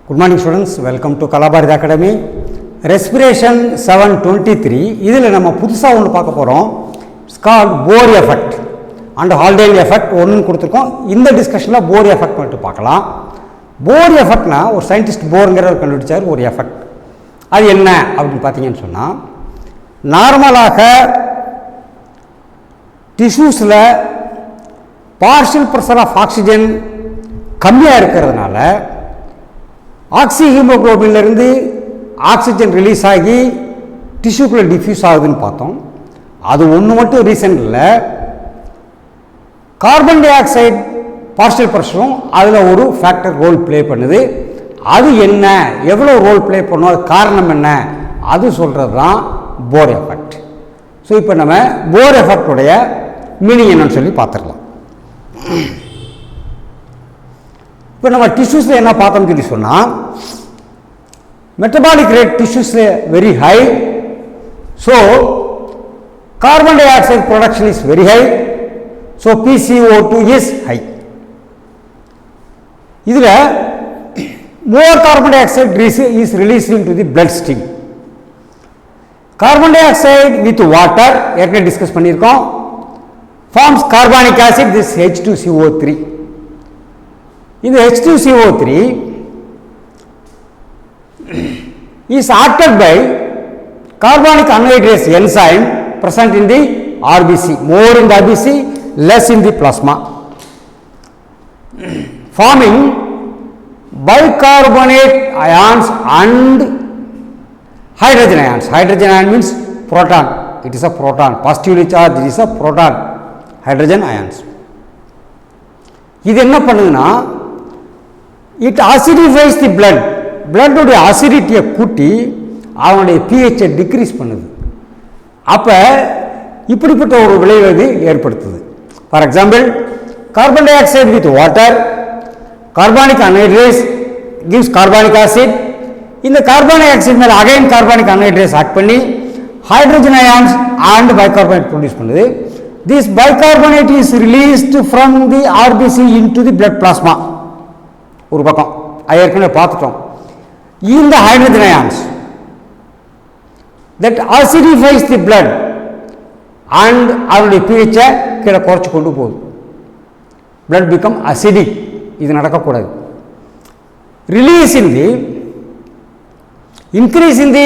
Good morning students, welcome to Kalabharati Academy. Respiration 723 இதில் நம்ம புதுசாக ஒன்று பார்க்க போகிறோம். It's called Bohr effect and Haldane effect ஒன்று கொடுத்துருக்கோம். இந்த டிஸ்கஷனில் Bohr effect மட்டும் பார்க்கலாம். Bohr effectனா ஒரு சயின்டிஸ்ட் போர்ங்கிறவர் கண்டுபிடிச்சார் ஒரு எஃபெக்ட். அது என்ன அப்படின்னு பார்த்தீங்கன்னு சொன்னால், நார்மலாக டிஷ்யூஸில் பார்ஷியல் ப்ரெஷர் ஆஃப் ஆக்சிஜன் கம்மியாக இருக்கிறதுனால ஆக்சி ஹீமோகுளோபின்லேருந்து ஆக்சிஜன் ரிலீஸ் ஆகி டிஷ்யூக்குள்ளே டிஃப்யூஸ் ஆகுதுன்னு பார்த்தோம். அது ஒன்று மட்டும் ரீசன் இல்லை, கார்பன் டை ஆக்சைடு பார்ஷியல் ப்ரெஷரும் அதில் ஒரு ஃபேக்டர் ரோல் ப்ளே பண்ணுது. அது என்ன, எவ்வளோ ரோல் ப்ளே பண்ணும், அது காரணம் என்ன, அது சொல்கிறது தான் போர் எஃபெக்ட். ஸோ இப்போ நம்ம போர் எஃபெக்டுடைய மீனிங் என்னன்னு சொல்லி பார்த்துடலாம். இப்போ நம்ம டிஷ்யூஸில் என்ன பார்த்தோம்னு சொல்லி சொன்னால், மெட்டபாலிக் ரேட் டிஷ்யூஸில் very high. So carbon dioxide production is very high. So PCO2 is high. இதில் more carbon dioxide is released into the blood stream. Carbon dioxide with water ஏற்கனவே டிஸ்கஸ் பண்ணியிருக்கோம், forms carbonic acid, this H2CO3. இந்த H2CO3 is acted by carbonic anhydrase enzyme present in the RBC, more in the RBC, less in the plasma, forming bicarbonate ions and hydrogen ions. Hydrogen ion means proton. It is a proton. Positively charged, it is a proton. Hydrogen ions. இது என்ன பண்ணுதுன்னா, it acidifies the blood. blood உடைய acidity கூட்டி அவனுடைய pH degrees பண்ணுது. அப்போ இப்படிப்பட்ட ஒரு விளைவு ஏற்படுத்துது. For example, carbon di oxide with water, carbonic anhydrase gives carbonic acid. இந்த carbonic acid மேல again carbonic anhydrase ஆட் பண்ணி hydrogen ions and bicarbonate produce பண்ணுது. This bicarbonate is released from the RBC into the blood plasma. ஒரு பக்கம் ஏற்கனவே பார்த்துட்டோம். இந்த hydrogen ions that acidifies the blood and அதனுடைய pH கீழே குறைச்சு கொண்டு போகுது. blood become acidic. இது நடக்கக்கூடாது. Release in the increase in the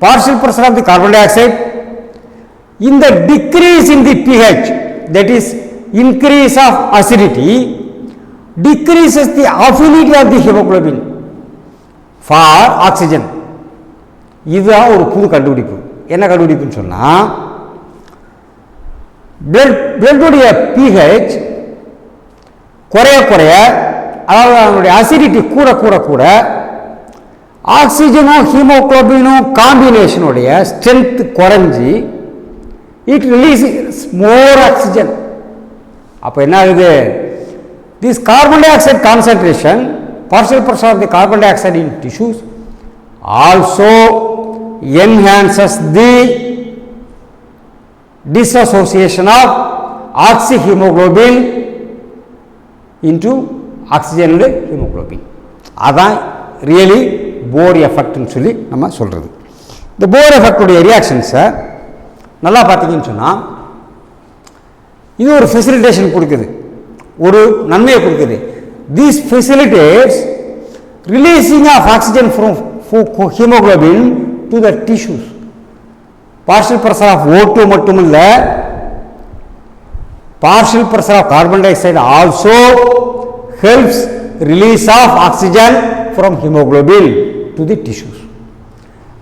partial pressure of the carbon dioxide, இந்த decrease in the pH, that is increase of acidity decreases the affinity of the hemoglobin for oxygen. இதுதான் ஒரு புது கண்டுபிடிப்பு. என்ன கண்டுபிடிப்புன்னு சொன்னால், பிளட்டுடைய pH குறைய குறைய, அதாவது அதனுடைய அசிடிட்டி கூட கூட கூட ஆக்சிஜனும் ஹீமோகுளோபினும் காம்பினேஷனுடைய ஸ்ட்ரென்த் குறைஞ்சி இட் ரிலீஸ் மோர் ஆக்சிஜன். அப்போ என்ன ஆகுது, this carbon dioxide concentration, partial pressure of the carbon dioxide in tissues also enhances the dissociation of oxyhaemoglobin into oxygen and hemoglobin. அதான் ரியலி போர் எஃபெக்ட்னு சொல்லி நம்ம சொல்கிறது. இந்த போர் எஃபெக்டுடைய ரியாக்ஷன்ஸை நல்லா பார்த்தீங்கன்னு சொன்னால், இது ஒரு ஃபெசிலிட்டேஷன் கொடுக்குது, ஒரு நன்மையை கொடுக்குது. These facilitates releasing of oxygen from haemoglobin to the tissues. Partial pressure of O2 மட்டும் இல்லை, partial pressure of carbon dioxide also helps release of oxygen from hemoglobin to the tissues,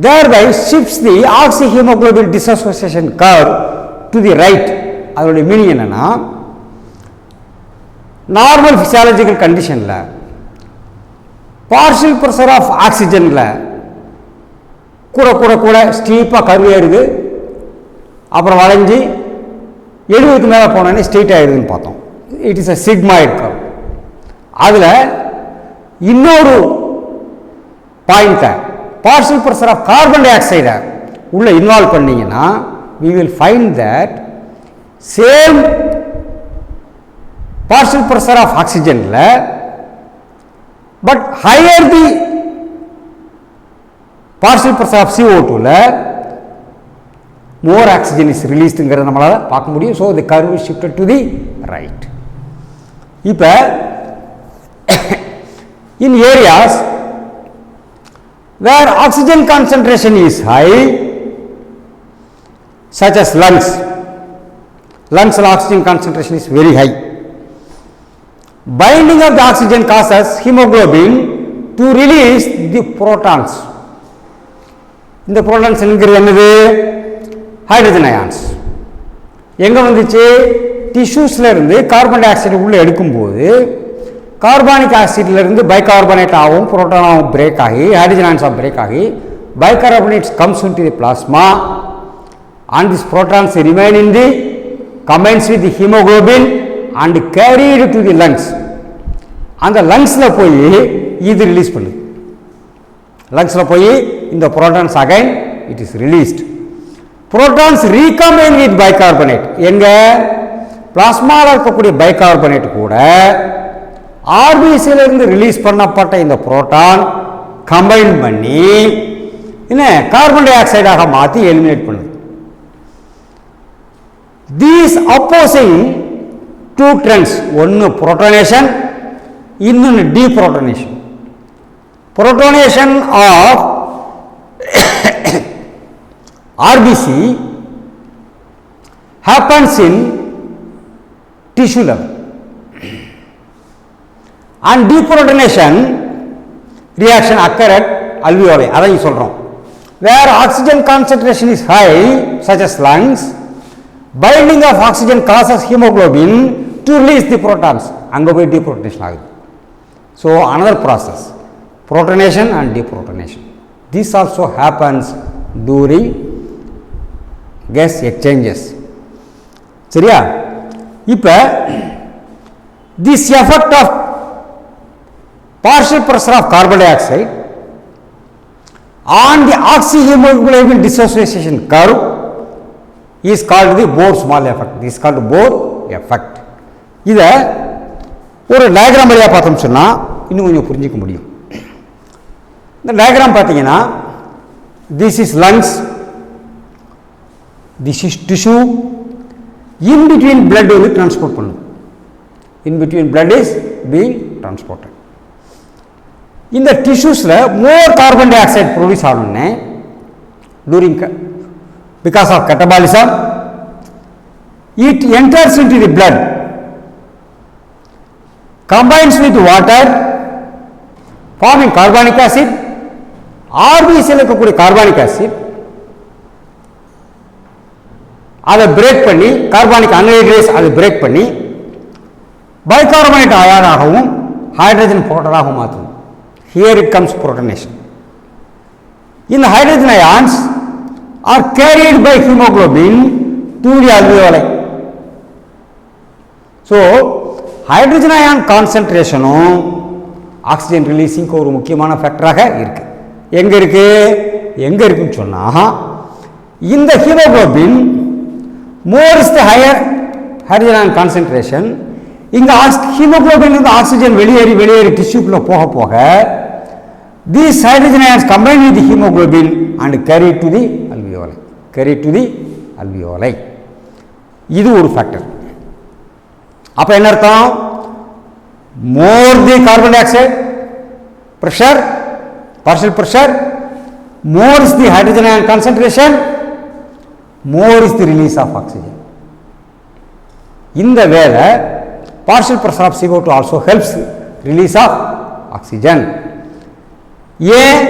thereby shifts the oxyhemoglobin dissociation curve to the right. அதோட meaning என்னன்னா, normal physiological கண்டிஷனில் partial pressure of ஆக்சிஜனில் கூட கூட கூட ஸ்டீப்பாக curve ஏறுது, அப்புறம் வளைஞ்சி 70க்கு மேலே போனோடனே ஸ்ட்ரெயிட் ஆகிடுதுன்னு பார்த்தோம். It is a sigmoid curve. அதில் இன்னொரு பாயிண்ட்டை, பார்ஷியல் ப்ரெஷர் ஆஃப் கார்பன் டை ஆக்சைடை உள்ளே இன்வால்வ் பண்ணிங்கன்னா we will find that same partial pressure of oxygen but higher the partial pressure of CO2ல more oxygen is released ங்கறத நம்மளால பார்க்க முடியும். So the curve is shifted to the right. இப்போ in areas where oxygen concentration is high, such as lungs oxygen concentration is very high. Binding of the oxygen causes hemoglobin to release the protons. இந்த protons என்கிறது என்னது? Hydrogen ions. எங்கே வந்துச்சு? டிஷ்யூஸில் இருந்து carbon di oxide உள்ளே எடுக்கும்போது carbonic ஆசிட்லேருந்து bicarbonate ஆகும், புரோட்டானாகவும் break ஆகி ஹைட்ரஜன் அயான்ஸாக பிரேக் ஆகி bicarbonates comes into the plasma and this protons remain in the combines with the haemoglobin and carried to the lungs. அந்த லங்ஸில் போய் இது ரிலீஸ் பண்ணுது. லங்ஸில் போய் இந்த protons again it is released. Protons recombine with bicarbonate. எங்க? பிளாஸ்மாவில் இருக்கக்கூடிய bicarbonate கூட ஆர்பிசியிலிருந்து release பண்ணப்பட்ட இந்த புரோட்டான் கம்பைன் பண்ணி என்ன கார்பன் டை ஆக்சைடாக மாற்றி எலிமினேட் பண்ணுது. தீஸ் அப்போசிங் டூ ட்ரெண்ட்ஸ், ஒன்று புரோட்டோனேஷன், இன்னொன்று டீப்ரோட்டோனேஷன். புரோட்டோனேஷன் of RBC happens in tissue level and deprotonation reaction occur at alveoli. அதையும் சொல்றோம். Where oxygen concentration is high, such as lungs, binding of oxygen causes hemoglobin to release the protons. அங்க போய் deprotonation ஆகுது. So another process, protonation and deprotonation. This also happens during gas exchanges. சரியா? இப்போ this effect of partial pressure of carbon dioxide on the oxyhemoglobin dissociation curve is called the Bohr-Small effect. This is called Bohr effect. இதை ஒரு diagram வழியாக பார்த்தோம் சொன்னால் இன்னும் கொஞ்சம் புரிஞ்சிக்க முடியும். இந்த டயக்ராம் பார்த்தீங்கன்னா this is lungs, this is tissue, in between blood will transport பண்ணும். In between blood is being transported. இந்த tissuesல more carbon dioxide produce ஆகணும்னே during because of catabolism it enters into the blood, combines with water forming carbonic acid. RBCயில் இருக்கக்கூடிய carbonic acid அதை break பண்ணி carbonic anhydrase அதை break பண்ணி bicarbonate அயானாகவும் hydrogen புரோட்டானாகவும் மாற்றும். Here it comes protonation. இந்த hydrogen ions are carried by haemoglobin to the alveoli. So hydrogen ion கான்சன்ட்ரேஷனும் ஆக்சிஜன் ரிலீஸிங்க்கு ஒரு முக்கியமான ஃபேக்டராக இருக்கு. எங்க இருக்குன்னு சொன்னா இந்த haemoglobin more is the higher hydrogen ion concentration. இங்க ஹீமோகுளோபின் இருந்து ஆக்சிஜன் வெளியேறி டிஷ்யூக்குள்ள போக these hydrogen ions combine with the hemoglobin and carry to the alveoli. இது ஒரு ஃபேக்டர். அப்ப என்ன அர்த்தம்? More the carbon dioxide pressure, partial pressure, more is the hydrogen ion concentration, more is the release of oxygen. In the way partial pressure of CO2 also helps release of oxygen. ஏன்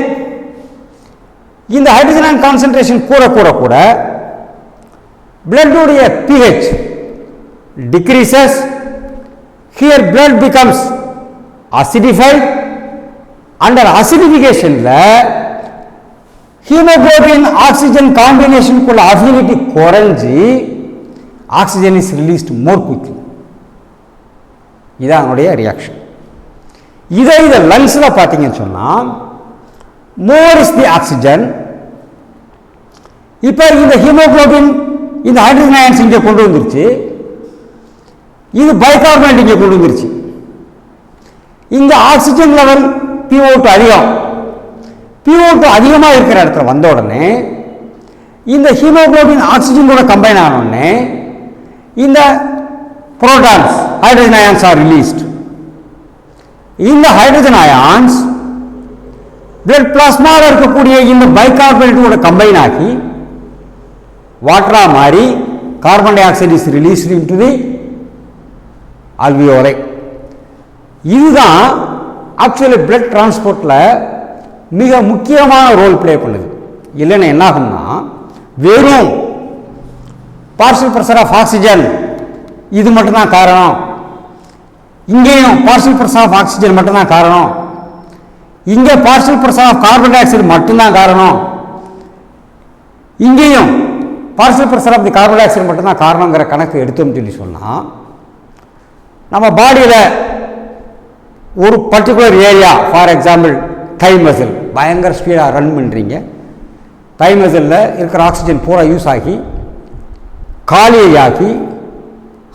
இந்த hydrogen ion concentration கூட blood உடைய pH decreases. Here blood becomes acidified. Under acidification hemoglobin oxygen combination kulla affinity kuranji oxygen is released more quickly. இதான் அதனுடைய reaction. இதை லங்ஸ்ல பார்த்தீங்கன்னு சொன்னா more is the oxygen. இப்போ இந்த ஹீமோகுளோபின் இந்த ஹைட்ரஜன் அயான்ஸ் இங்கே கொண்டு வந்துருச்சு, இது பைகார்பனேட் இங்கே கொண்டு வந்துருச்சு. இங்க ஆக்சிஜன் லெவல் PO2 அதிகம், PO2 அதிகமாக இருக்கிற இடத்துல வந்த உடனே இந்த ஹீமோகுளோபின் ஆக்சிஜனோட கம்பைன் ஆன உடனே இந்த protons, hydrogen ions are released. இந்த hydrogen ions blood plasma இருக்கக்கூடிய இந்த பைகார்பனேட்டோட கம்பைன் ஆகி வாட்டரா மாறி carbon di oxide is released into the alveoli. இதுதான் ஆக்சுவலி பிளட் டிரான்ஸ்போர்ட்ல மிக முக்கியமான ரோல் பிளே பண்ணுது. இல்லைன்னா என்ன ஆகும்னா வெறும் பார்ஷியல் பிரஷர் ஆஃப் ஆக்சிஜன் இது மட்டும்தான் காரணம், இங்கேயும் பார்ஷியல் பிரஷர் ஆஃப் ஆக்சிஜன் மட்டும்தான் காரணம், இங்கே partial pressure of carbon dioxide மட்டும்தான் காரணம், இங்கேயும் partial pressure of the carbon dioxide மட்டும்தான் காரணங்கிற கணக்கு எடுத்தோம்னு சொல்லி சொன்னால் நம்ம பாடியில் ஒரு particular area, for example thigh muscle பயங்கர ஸ்பீடாக ரன் பண்ணுறீங்க, தை மசிலில் இருக்கிற ஆக்சிஜன் பூரா யூஸ் ஆகி காலியாகி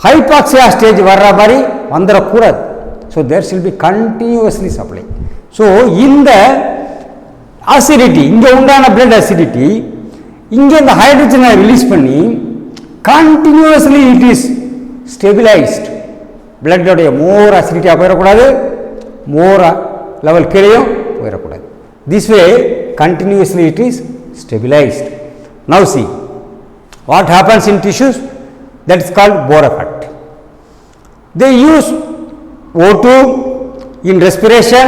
ஹைபாக்சியா ஸ்டேஜ் வர்ற மாதிரி வந்துடக்கூடாது. So there shall be continuously supply. So இந்த அசிடிட்டி, இங்கே உண்டான பிளட் அசிடிட்டி இங்கே இந்த ஹைட்ரஜனை ரிலீஸ் பண்ணி கண்டினியூஸ்லி இட் இஸ் ஸ்டெபிலைஸ்ட். பிளட்டோடைய மோர் அசிடிட்டியாக போயிடக்கூடாது, மோர் லெவல் கீழேயும் போயிடக்கூடாது. This way continuously it is stabilized. Now see what happens in tissues, that is called Bohr effect. They use O2 in respiration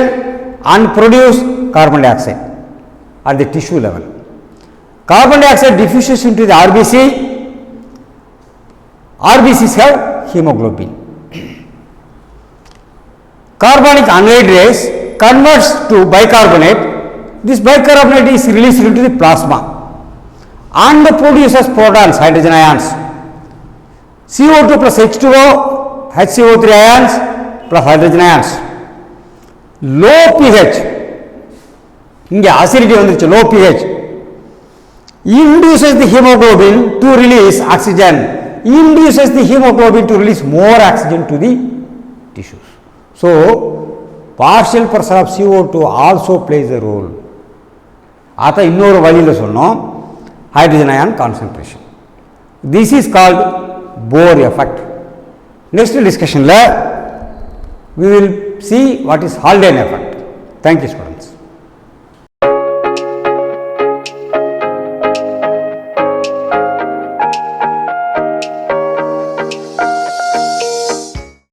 and produce carbon dioxide at the tissue level. Carbon dioxide diffuses into the RBC. RBCs have hemoglobin. Carbonic anhydrase converts to bicarbonate. This bicarbonate is released into the plasma and produces protons, hydrogen ions. CO2 plus H2O, HCO3 ions plus hydrogen ions. Low pH, இங்கே acidity வந்துருச்சு, low pH induces the hemoglobin to release oxygen, induces the hemoglobin to release more oxygen to the tissues. So partial pressure of CO2 also plays a role. அதை இன்னொரு வழியில் சொன்னோம், hydrogen ion concentration. This is called Bohr effect. Next டிஸ்கஷனில் we will see what is Haldane effect. Thank you, students.